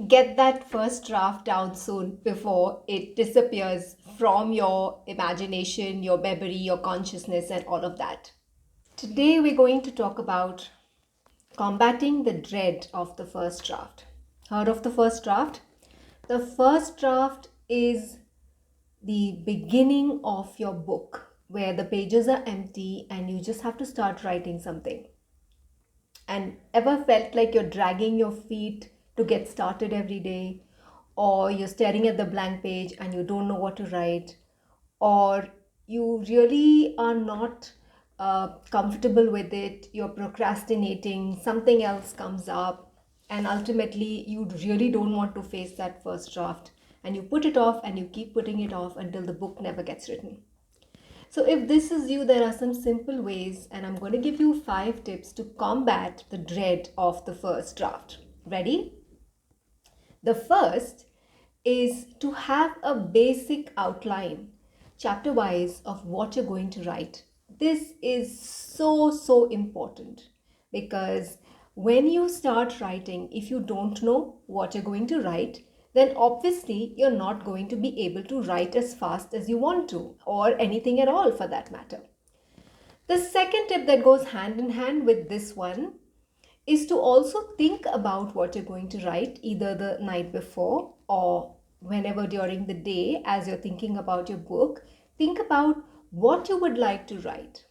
get that first draft down soon before it disappears from your imagination, your memory, your consciousness, and all of that. Today, we're going to talk about combating the dread of the first draft. Heard of the first draft? The first draft is the beginning of your book where the pages are empty and you just have to start writing something. And ever felt like you're dragging your feet to get started every day, or you're staring at the blank page and you don't know what to write, or you really are not comfortable with it, you're procrastinating, something else comes up, and ultimately you really don't want to face that first draft, and you put it off and you keep putting it off until the book never gets written. So, if this is you, there are some simple ways, and I'm going to give you 5 tips to combat the dread of the first draft. Ready? The first is to have a basic outline, chapter wise, of what you're going to write. This is so important because when you start writing, if you don't know what you're going to write, then obviously you're not going to be able to write as fast as you want to, or anything at all for that matter. The second tip that goes hand in hand with this one is to also think about what you're going to write either the night before or whenever during the day as you're thinking about your book. Think about what you would like to write,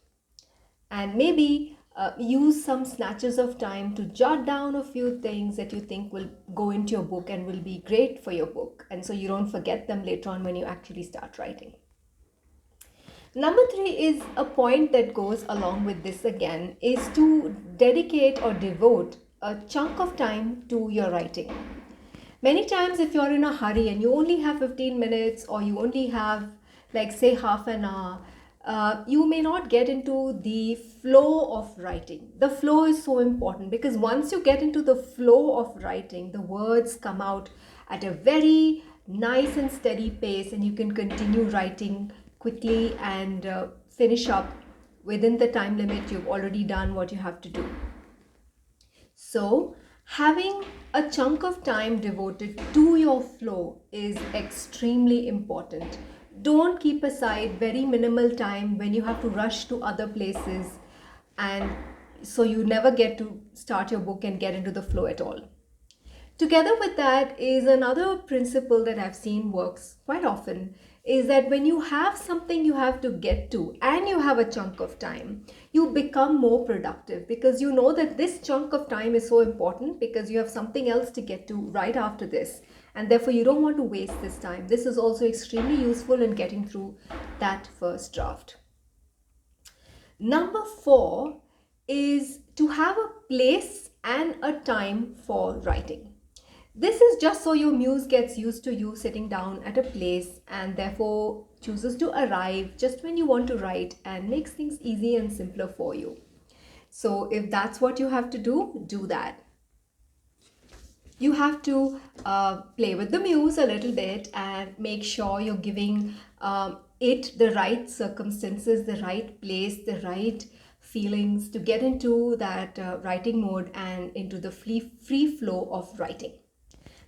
and maybe use some snatches of time to jot down a few things that you think will go into your book and will be great for your book, and so you don't forget them later on when you actually start writing. Number 3 is a point that goes along with this again, is to dedicate or devote a chunk of time to your writing. Many times, if you're in a hurry and you only have 15 minutes or you only have, like, say, half an hour, you may not get into the flow of writing. The flow is so important because once you get into the flow of writing, the words come out at a very nice and steady pace, and you can continue writing quickly and finish up within the time limit. You've already done what you have to do. So, having a chunk of time devoted to your flow is extremely important. Don't keep aside very minimal time when you have to rush to other places, and so you never get to start your book and get into the flow at all. Together with that is another principle that I've seen works quite often, is that when you have something you have to get to and you have a chunk of time, you become more productive because you know that this chunk of time is so important because you have something else to get to right after this, and therefore you don't want to waste this time. This is also extremely useful in getting through that first draft. Number 4 is to have a place and a time for writing. This is just so your muse gets used to you sitting down at a place and therefore chooses to arrive just when you want to write and makes things easy and simpler for you. So if that's what you have to do that. You have to play with the muse a little bit and make sure you're giving it the right circumstances, the right place, the right feelings to get into that writing mode and into the free flow of writing.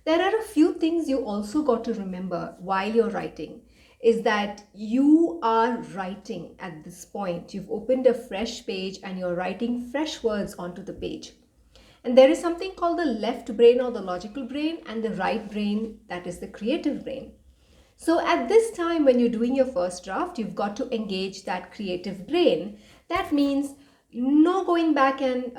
There are a few things you also got to remember while you're writing, is that you are writing at this point. You've opened a fresh page and you're writing fresh words onto the page. And there is something called the left brain or the logical brain and the right brain, that is the creative brain. So at this time when you're doing your first draft, you've got to engage that creative brain. That means no going back and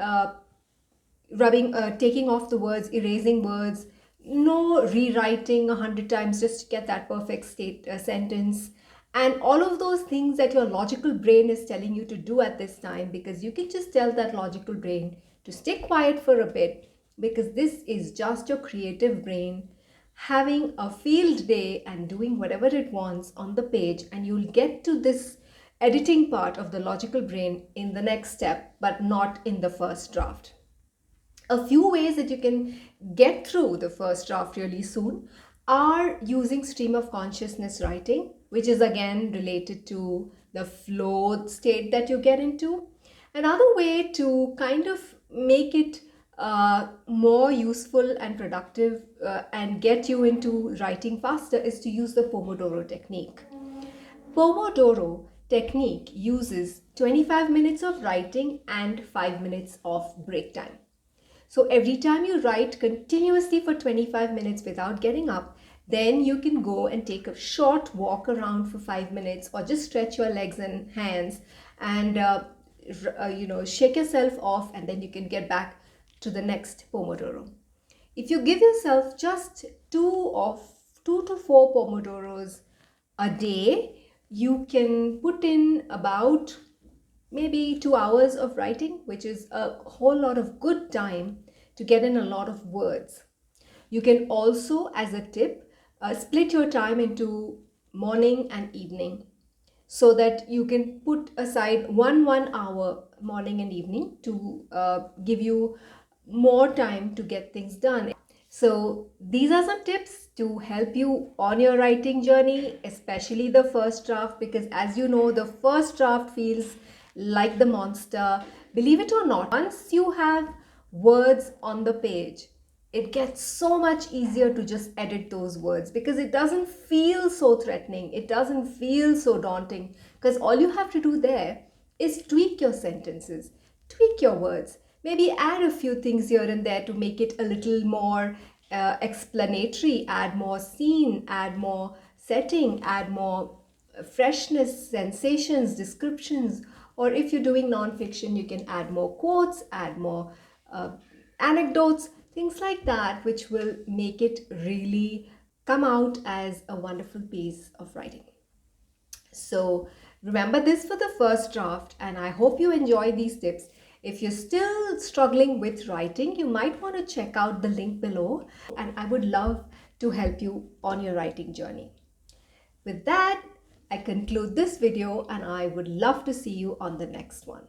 taking off the words, erasing words, no rewriting 100 times just to get that perfect sentence, and all of those things that your logical brain is telling you to do at this time, because you can just tell that logical brain to stay quiet for a bit, because this is just your creative brain having a field day and doing whatever it wants on the page, and you'll get to this editing part of the logical brain in the next step, but not in the first draft. A few ways that you can get through the first draft really soon are using stream of consciousness writing, which is again related to the flow state that you get into. Another way to kind of make it more useful and productive and get you into writing faster is to use the Pomodoro technique. Pomodoro technique uses 25 minutes of writing and 5 minutes of break time. So every time you write continuously for 25 minutes without getting up, then you can go and take a short walk around for 5 minutes or just stretch your legs and hands and shake yourself off, and then you can get back to the next Pomodoro. If you give yourself just two to four Pomodoros a day, you can put in about maybe 2 hours of writing, which is a whole lot of good time to get in a lot of words. You can also, as a tip, split your time into morning and evening so that you can put aside 1 hour morning and evening to give you more time to get things done. So these are some tips to help you on your writing journey, especially the first draft, because as you know, the first draft feels like the monster. Believe it or not, once you have words on the page, it gets so much easier to just edit those words because it doesn't feel so threatening. It doesn't feel so daunting because all you have to do there is tweak your sentences, tweak your words, maybe add a few things here and there to make it a little more explanatory, add more scene, add more setting, add more freshness, sensations, descriptions. Or if you're doing nonfiction, you can add more quotes, add more anecdotes, things like that, which will make it really come out as a wonderful piece of writing. So remember this for the first draft, and I hope you enjoy these tips. If you're still struggling with writing, you might want to check out the link below, and I would love to help you on your writing journey. With that, I conclude this video, and I would love to see you on the next one.